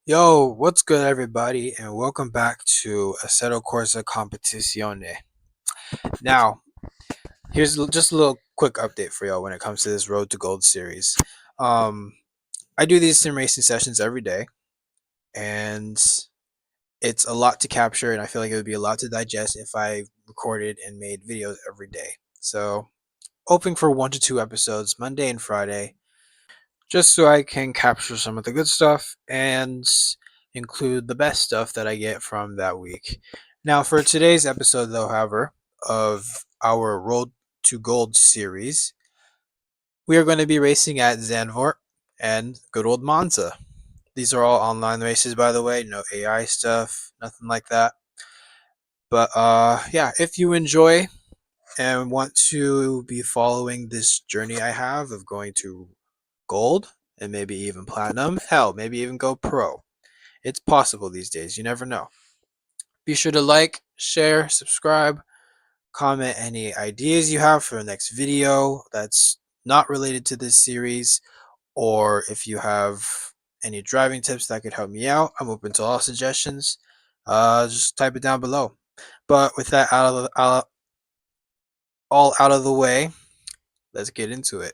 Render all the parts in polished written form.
Yo, what's good, everybody, and welcome back to Assetto Corsa Competizione. Now, just a little quick update for y'all when it comes to this Road to Gold series. Um, I do these sim racing sessions every day, and it's a lot to capture, and I feel like it would be a lot to digest if I recorded and made videos every day. So, hoping for 1 to 2 episodes Monday and Friday, just so I can capture some of the good stuff and include the best stuff that I get from that week. Now, for today's episode, though, however, of our Road to Gold series, we are going to be racing at Zandvoort and good old Monza. These are all online races, by the way, no AI stuff, nothing like that. But yeah, if you enjoy and want to be following this journey I have of going to gold and maybe even platinum, hell, maybe even go pro. It's possible these days, you never know. Be sure to like, share, subscribe, comment any ideas you have for the next video that's not related to this series, or if you have any driving tips that could help me out, I'm open to all suggestions. Just type it down below. But with that all out of the way, let's get into it.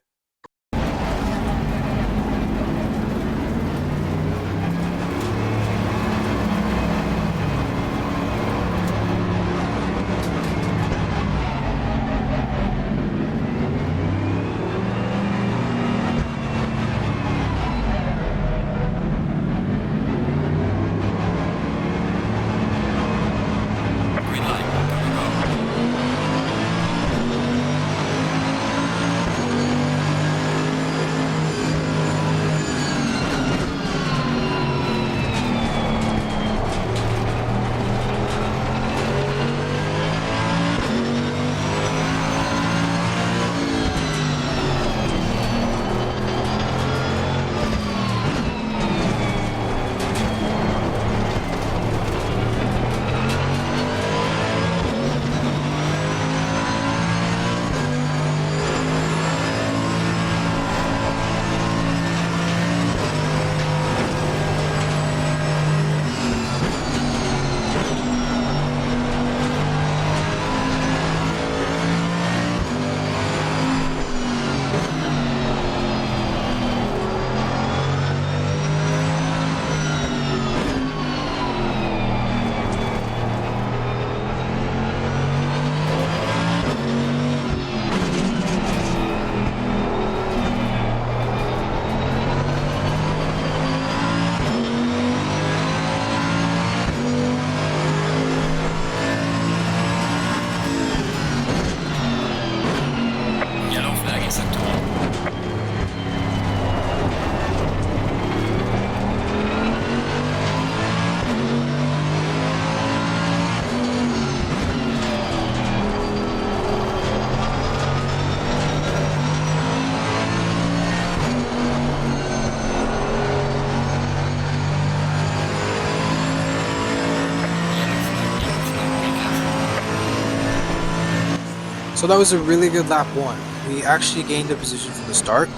So that was a really good lap one. We actually gained a position from the start,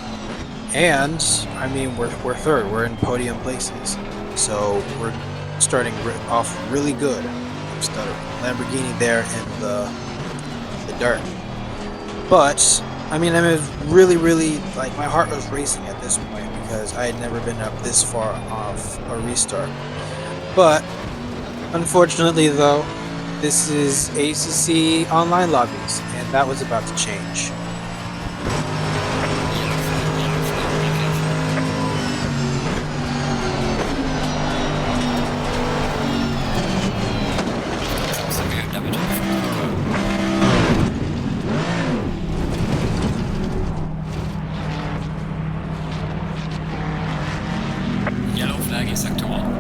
and I mean we're third. We're in podium places, so we're starting off really good. I'm stuttering. Lamborghini there in the dirt, but I mean I'm really like my heart was racing at this point because I had never been up this far off a restart. But unfortunately, though, this is ACC online lobbies, and that was about to change. Yellow flag in sector 1.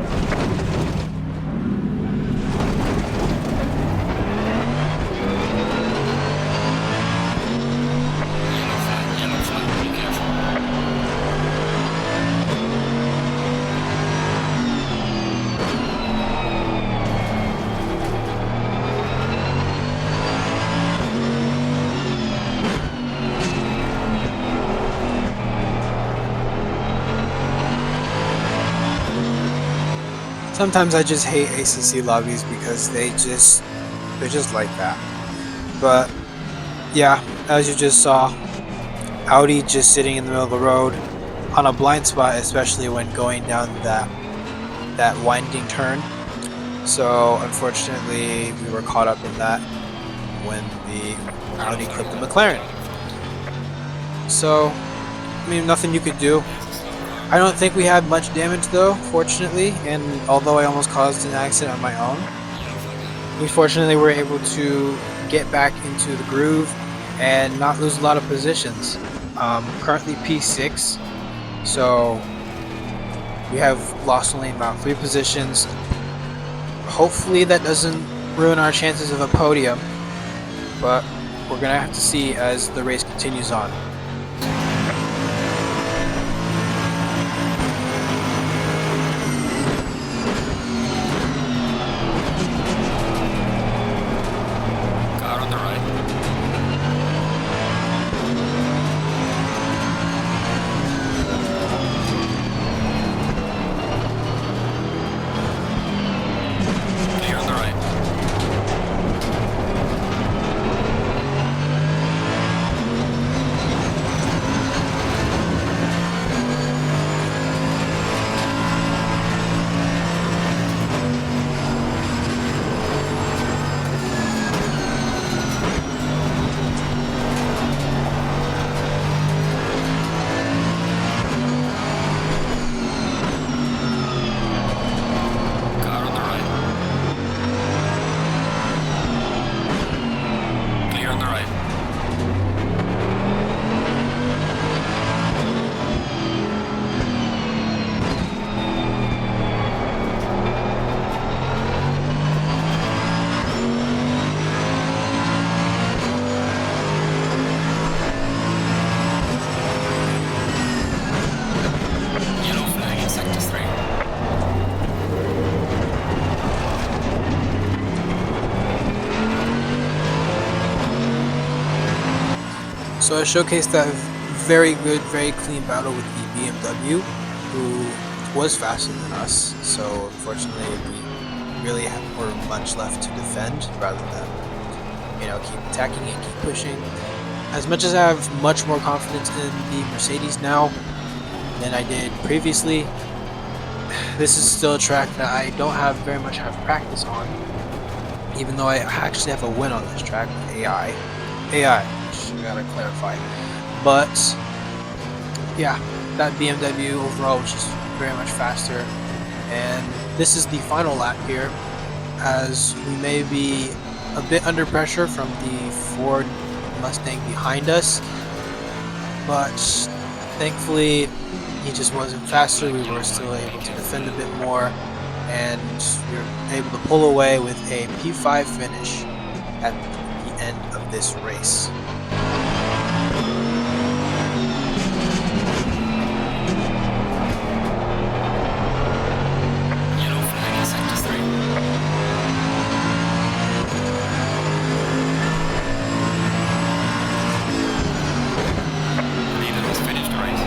Sometimes I just hate ACC lobbies because they're just like that. But yeah, as you just saw, Audi just sitting in the middle of the road on a blind spot, especially when going down that winding turn. So unfortunately, we were caught up in that when the Yellow Audi flag clipped the on the flag McLaren. So I mean, nothing you could do. There's a slow car. I don't think we had much damage though, fortunately, and although I almost caused an accident on my own, Yellow flag on. we fortunately were able to get back into the groove and not lose a lot of positions. Currently P6, so we have lost only about 3 positions. Hopefully that doesn't ruin our chances of a podium, but we're gonna have to see as the race continues on. Car on the right. Clear on the right. Car on the right. Clear on the right. Yellow flag in sector 3. So I showcased that very good, very clean battle with the BMW, who was faster than us. So unfortunately, we really were much left to defend rather than keep attacking and keep pushing. As much as I have much more confidence in the Mercedes now than I did previously, this is still a track that I don't have very much have practice on. Even though I actually have a win on this track with AI, which I gotta clarify. But yeah, that BMW overall was just very much faster. And this is the final lap here, as we may be a bit under pressure from the Ford Mustang behind us. But thankfully, he just wasn't faster. We were still able to defend a bit more, and we were able to pull away with a P5 finish at the end of this race. Yellow flag in sector 3. Leader has finished the race.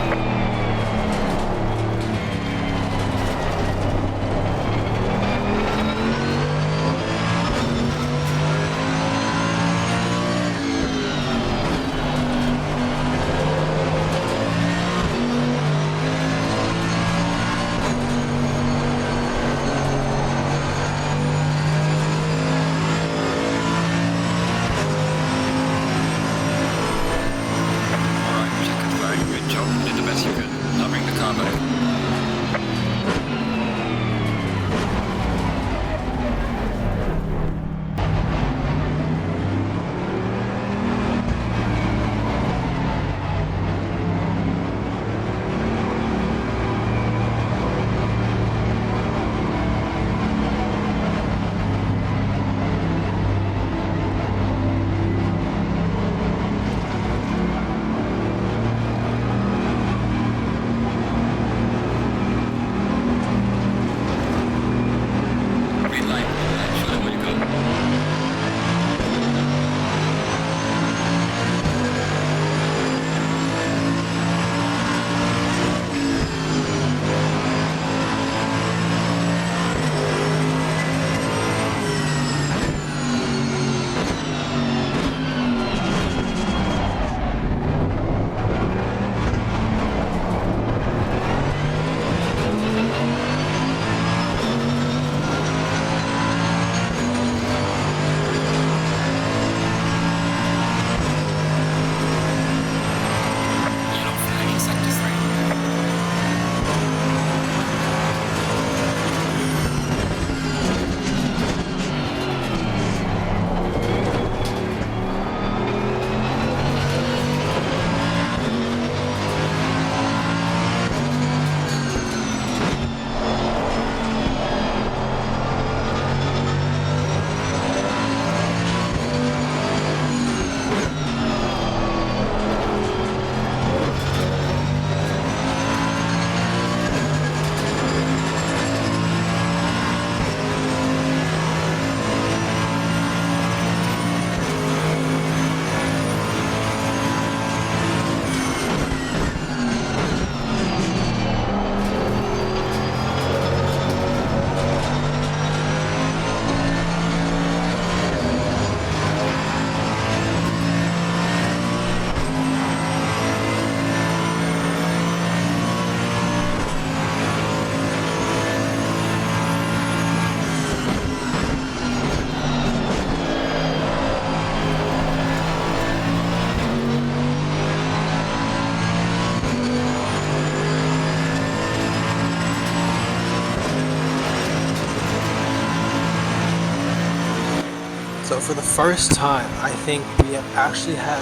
for the first time, I think we have actually had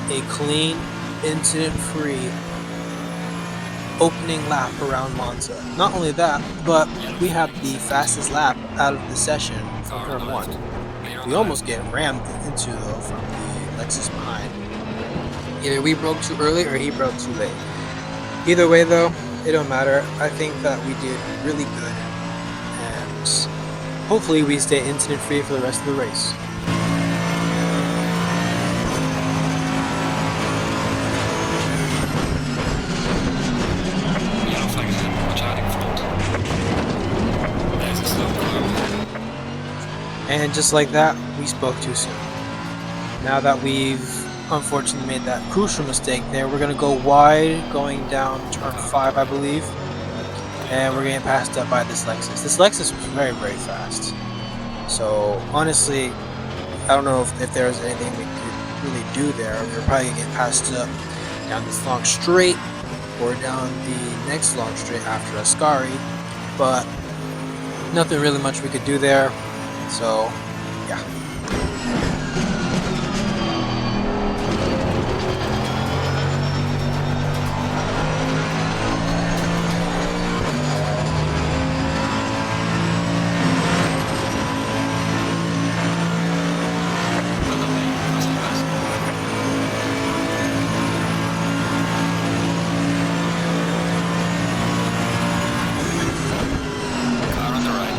a clean, incident-free opening lap around Monza. Not only that, but Yellow we flag have in the sector 3. fastest lap out of the session from Car on the turn one. left. Clear on We the almost left. get rammed into though from the Lexus behind. Either we broke too early or he broke too late. Either way though, it don't matter. I think that we did really good, and hopefully we stay incident free for the rest of the race. Yellow flag ahead. Watch out in front. There's a slow car ahead. And just like that, we spoke too soon. Now that we've unfortunately made that crucial mistake there, we're gonna go wide going down turn 5, I believe, Clear on and the we're getting right. passed up by this Lexus. This Lexus was very, very fast. So honestly, I don't know if there was anything we could really do there. We were probably gonna get passed up down this long straight or down the next long straight after Ascari, but nothing really much we could do there. So yeah. Another lane. Crossing fast. Car on the right.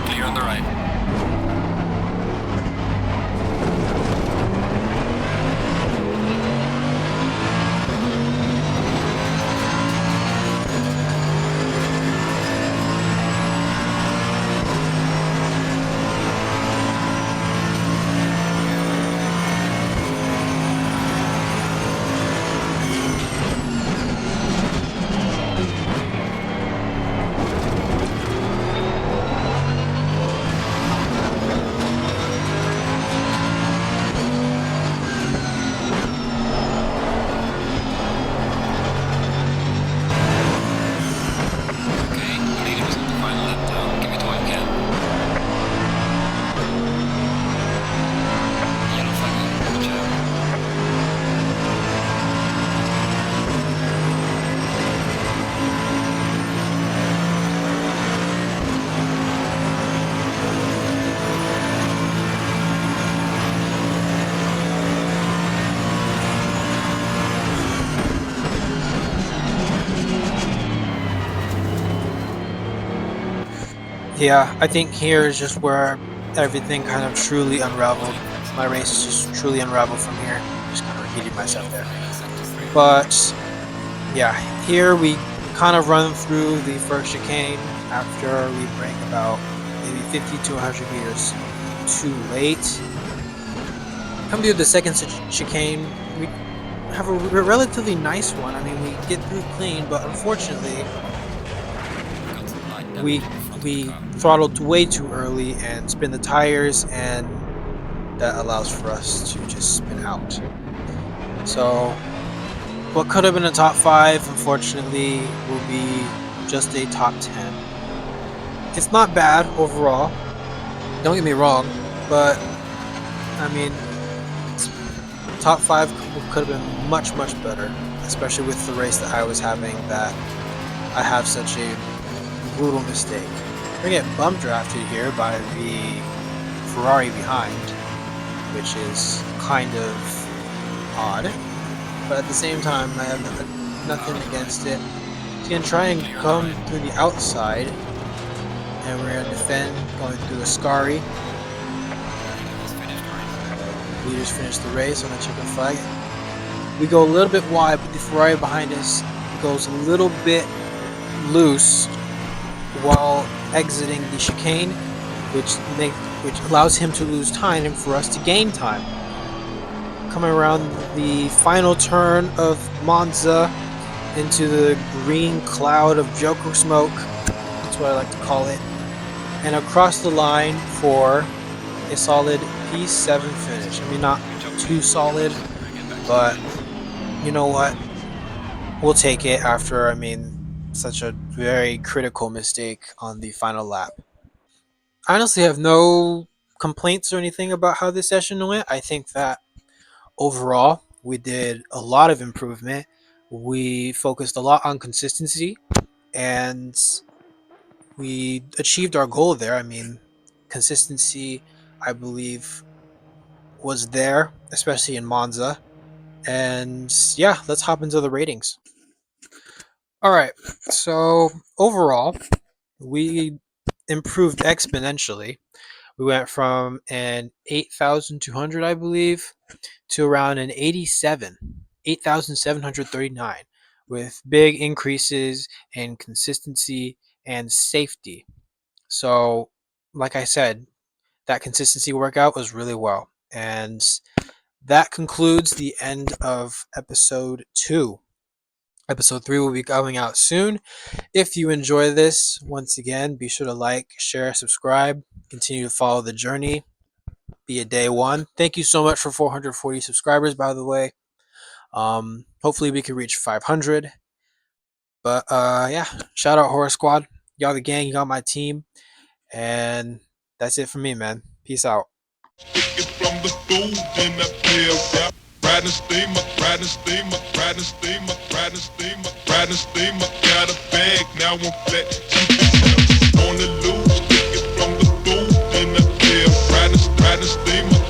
Clear on the right. Okay, leading us on the final lap now. Give it all you can. Yellow flag ahead. Watch out. Yeah, I think here is just where everything kind of truly unraveled. 14 laps on My the race right. is just truly unraveled from here. Just kind of repeated myself Yellow there. flag in sector 3. But yeah, here we kind of run through the first chicane after we break about maybe 50 to 100 meters too late. Come to the second chicane, we have a relatively nice one. I mean, we get through clean, but unfortunately, Got some light we damage in the front of the we car. throttled way too early and spin the tires, and that allows for us to just spin out. So what could have been a top 5, unfortunately, will be just a top 10. It's not bad overall, don't get me wrong, but I mean, top 5 could have been much, much better, especially with the race that I was having, that I have such a brutal mistake. We're gonna get bump drafted here by the Ferrari behind, which is kind of odd, but at the same time, I have Car nothing on the against right. it. He's gonna try and Clear on the come right. through the outside, and we're gonna defend going through Ascari. Leader has finished the race. Leaders finish the race on the checkered flag. We go a little bit wide, but the Ferrari behind us goes a little bit loose while exiting the chicane, which allows him to lose time and for us to gain time. Coming around the final turn of Monza into the green cloud of Joker smoke, that's what I like to call it, and across the line for a solid P7 finish. I mean, not Good job, too mate. You're solid, right. Now get back to the but pits. you know what? We'll take it after, I mean, such a very critical mistake on the final lap. I honestly have no complaints or anything about how this session went. I think that overall we did a lot of improvement. We focused a lot on consistency, and we achieved our goal there. I mean, consistency, I believe, was there, especially in Monza. And yeah, let's hop into the ratings. All right. So overall, we improved exponentially. We went from an 8,200, I believe, to around an 8,739, with big increases in consistency and safety. So, like I said, that consistency workout was really well. And that concludes the end of episode 2. Episode 3 will be coming out soon. If you enjoy this, once again, be sure to like, share, subscribe, continue to follow the journey. Be a day one. Thank you so much for 440 subscribers, by the way. Hopefully we can reach 500. But yeah, shout out Horror Squad. Y'all the gang, y'all my team. And that's it for me, man. Peace out. Stick it from the food in that pill. Riding steamer, riding steamer, riding steamer, riding steamer, riding steamer. Got a bag, now I'm flat. On the loose, stick it from the food in that pill. Riding steamer.